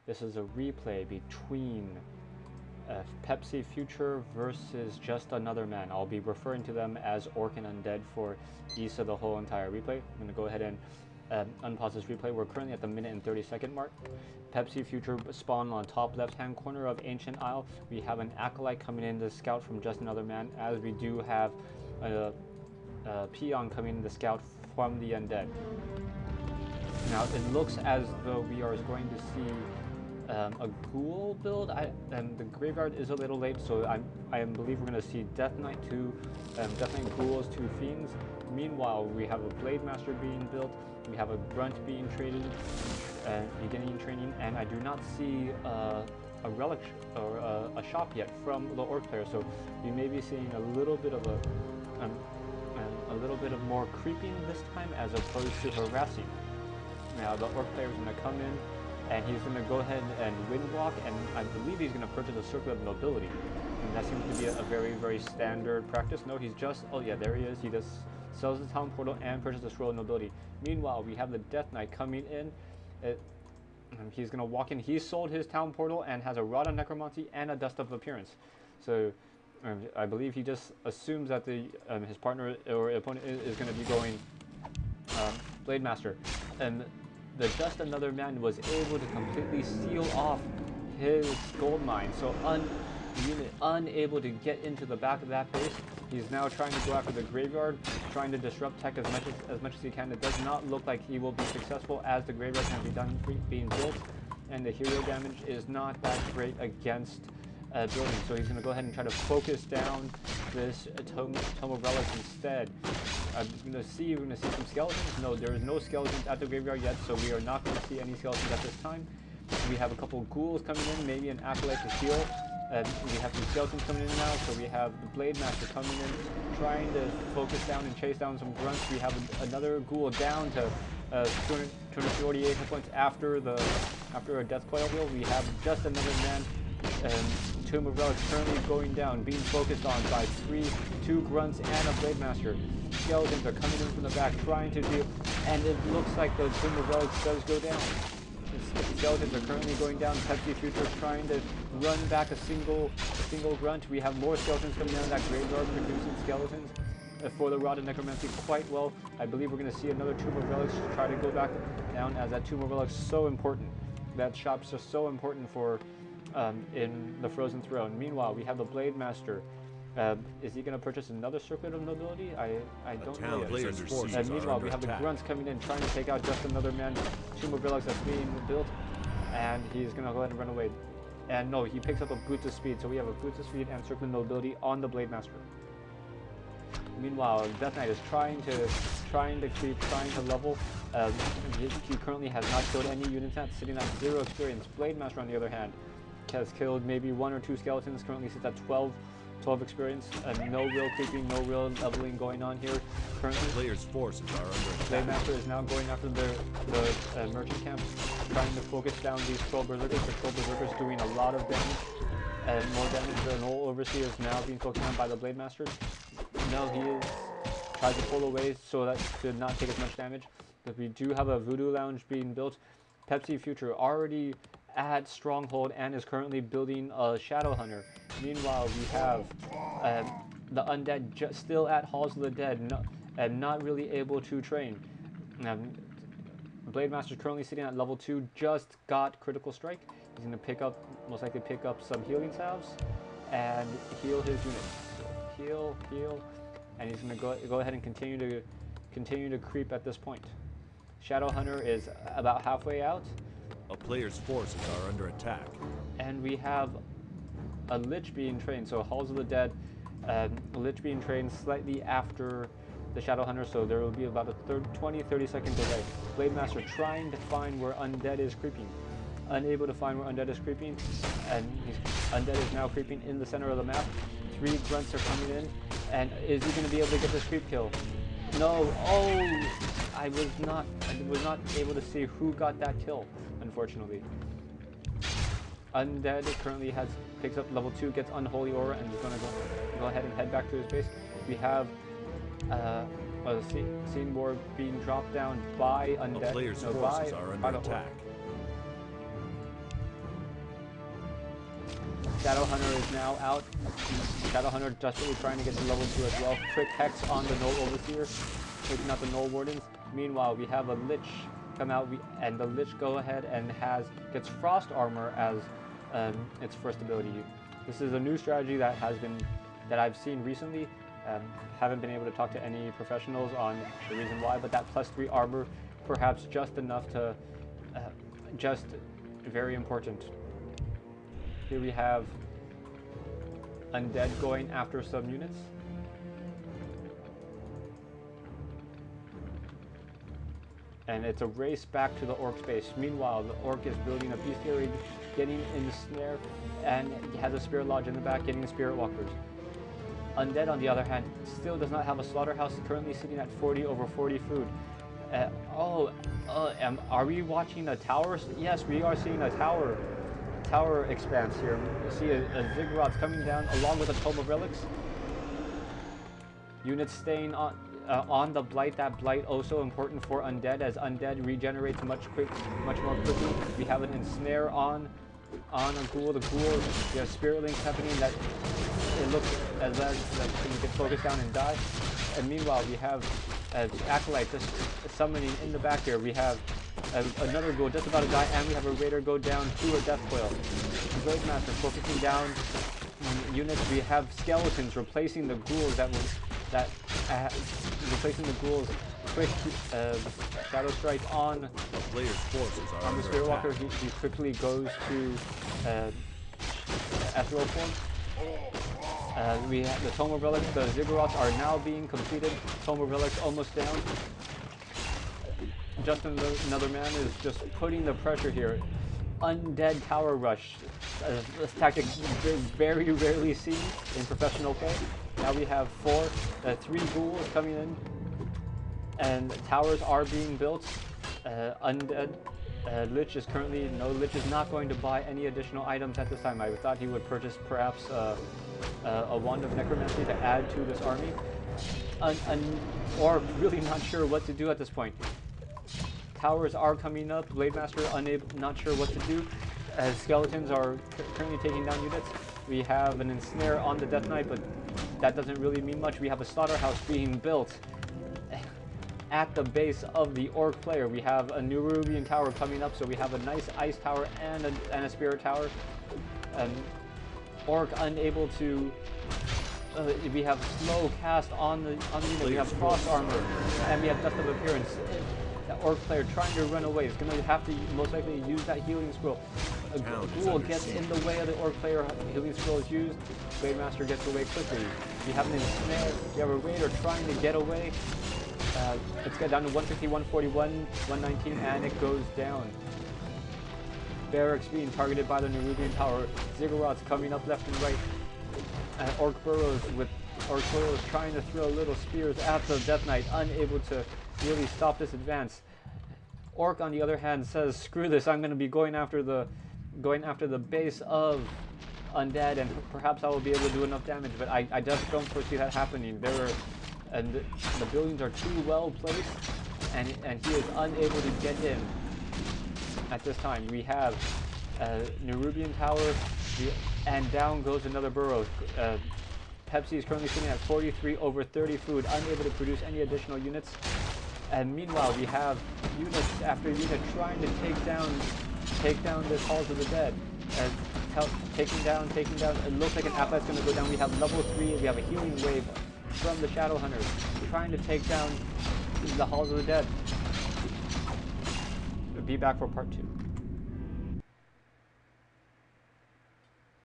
This is a replay between Pepsi Future versus Just Another Man. I'll be referring to them as Orc and Undead for each of the whole entire replay. I'm going to go ahead and unpause this replay. We're currently at the minute and 30-second mark. Pepsi Future spawned on top left-hand corner of Ancient Isle. We have an Acolyte coming in to scout from Just Another Man, as we do have a Peon coming in to scout from the Undead. Now, it looks as though we are going to see a ghoul build. The graveyard is a little late, so I believe we're going to see Death Knight 2, Death Knight Ghouls, 2 Fiends. Meanwhile, we have a Blade Master being built, we have a Grunt being traded, beginning training, and I do not see a relic or a shop yet from the Orc player, so we may be seeing a little bit of more creeping this time as opposed to harassing. Now the Orc player is going to come in, and he's going to go ahead and windwalk, and I believe he's going to purchase a Circle of Nobility. And that seems to be a very, very standard practice. No, he's just, oh yeah, there he is. He just sells the Town Portal and purchases a Scroll of Nobility. Meanwhile, we have the Death Knight coming in. He's going to walk in. He sold his Town Portal and has a Rod of Necromancy and a Dust of Appearance. So I believe he just assumes that his partner or opponent is going to be going Blade Master. And the Just Another Man was able to completely seal off his gold mine, so unable to get into the back of that base. He's now trying to go after the graveyard, trying to disrupt tech as much as he can. It does not look like he will be successful, as the graveyard can be done being built, and the hero damage is not that great against building. So he's going to go ahead and try to focus down this Tome of Relics instead. We're going to see some skeletons. No, there is no skeletons at the graveyard yet, so we are not going to see any skeletons at this time. We have a couple ghouls coming in, maybe an Acolyte to heal. We have some skeletons coming in now, so we have the Blade Master coming in, trying to focus down and chase down some grunts. We have another ghoul down to 248 hit points after a Death Coil heal. We have Just Another Man. Tomb of Relics currently going down, being focused on by 2 grunts and a Blade Master. Skeletons are coming in from the back, trying to deal, and it looks like the Tomb of Relics does go down. The skeletons are currently going down. Pepsi Future is trying to run back a single grunt. We have more skeletons coming down that graveyard, producing skeletons for the Rod of Necromancy quite well. I believe we're going to see another Tomb of Relics to try to go back down, as that Tomb of Relics is so important. That shop's just so important for in the Frozen Throne. Meanwhile, we have the Blade Master. Is he going to purchase another Circuit of Nobility? I don't know yet. Meanwhile, we have the grunts coming in, trying to take out Just Another Man. Tomb of Relics that's being built, and he's going to go ahead and run away. And no, he picks up a Boots of Speed, so we have a Boots of Speed and Circuit of Nobility on the Blade Master. Meanwhile, Death Knight is trying to creep, trying to level. He currently has not killed any units yet, sitting at 0 experience. Blade Master, on the other hand, has killed maybe 1 or 2 skeletons, currently sits at 12 experience, no real creeping, no real leveling going on here. Currently, players' forces are under attack. Blade Master is now going after the merchant camp, trying to focus down these Troll Berserkers. The Troll Berserkers doing a lot of damage, and more damage. The Null Overseer is now being focused on by the Blade Master. No, he is tries to pull away so that should not take as much damage. But we do have a Voodoo Lounge being built. Pepsi Future already at Stronghold and is currently building a Shadow Hunter. Meanwhile, we have the Undead still at Halls of the Dead and not really able to train. Blade Master is currently sitting at level 2, just got Critical Strike. He's going to most likely pick up some healing salves and heal his units. Heal, and he's going to go ahead and continue to creep at this point. Shadow Hunter is about halfway out. A player's forces are under attack. And we have a Lich being trained, so Halls of the Dead, Lich being trained slightly after the Shadow Hunter, so there will be about a 20-30 second delay. Blade Master trying to find where Undead is creeping. Unable to find where Undead is creeping, and Undead is now creeping in the center of the map. 3 grunts are coming in, and is he going to be able to get this creep kill? No, oh! I was not able to see who got that kill, unfortunately. Undead currently picks up level 2, gets Unholy Aura, and is going to go ahead and head back to his base. We have a Scene Board being dropped down by Undead. A player's forces are under attack. Shadowhunter is now out. Shadowhunter desperately trying to get to level 2 as well. Quick Hex on the Null Overseer, taking out the Null Wardens. Meanwhile, we have a Lich come out, and the Lich go ahead and gets Frost Armor as its first ability. This is a new strategy that I've seen recently. Haven't been able to talk to any professionals on the reason why, but that +3 armor, perhaps just enough to, just very important. Here we have Undead going after some units. And it's a race back to the Orc base. Meanwhile, the Orc is building a Bestiary, getting ensnared, and has a Spirit Lodge in the back, getting the Spirit Walkers. Undead, on the other hand, still does not have a slaughterhouse, currently sitting at 40 over 40 food. Are we watching a tower? Yes, we are seeing a tower expanse here. You see a Ziggurat's coming down along with a Tome of Relics. Units staying on the Blight. That Blight also important for Undead, as Undead regenerates much more quickly. We have an Ensnare on a Ghoul. The Ghoul, we have Spirit Links happening that it looks as that can get focused down and die. And meanwhile, we have Acolyte just summoning in the back here. We have another Ghoul just about to die, and we have a Raider go down to a Death Coil. Blade Master focusing down units. We have Skeletons replacing the Ghouls replacing the Ghouls. Quick Shadow Strike on A player's forces are the under Spirit Walker. attack. He quickly goes to Ethereal Form. We have the Tome of Relics. The Ziggurats are now being completed. Tome of Relics almost down. Justin, another man, is just putting the pressure here. Undead Tower Rush. This tactic very rarely seen in professional play. Now we have 3 Ghouls coming in, and towers are being built. Undead. Lich is not going to buy any additional items at this time. I thought he would purchase perhaps a Wand of Necromancy to add to this army. Or really not sure what to do at this point. Towers are coming up. Blade Master not sure what to do. Skeletons are currently taking down units. We have an Ensnare on the Death Knight, but that doesn't really mean much. We have a Slaughterhouse being built at the base of the Orc player. We have a Nerubian Tower coming up, so we have a nice Ice Tower and a Spirit Tower. Orc unable to. We have slow cast on the unit. We have Frost Armor, and we have Dust of Appearance. The Orc player trying to run away is going to have to most likely use that Healing Scroll. A Ghoul gets in the way of the Orc player. Healing Scroll is used. Blade Master gets away quickly. We have an Ensnare. We have a Raider trying to get away. Let's get down to 150, 141, 119, and it goes down. Barracks being targeted by the Nerubian Tower. Ziggurats coming up left and right. Orc Burrows trying to throw little spears at the Death Knight, unable to really stop this advance. Orc, on the other hand, says, "Screw this! I'm going to be going after the base of Undead, and perhaps I will be able to do enough damage." But I just don't foresee that happening. The buildings are too well placed, and he is unable to get in at this time. We have Nerubian Tower, and down goes another burrow. Pepsi is currently sitting at 43 over 30 food, unable to produce any additional units. And meanwhile, we have units after unit trying to take down this Halls of the Dead. Taking down. It looks like an Applet's going to go down. We have level 3. We have a healing wave from the Shadowhunters trying to take down the Halls of the Dead. Be back for part 2.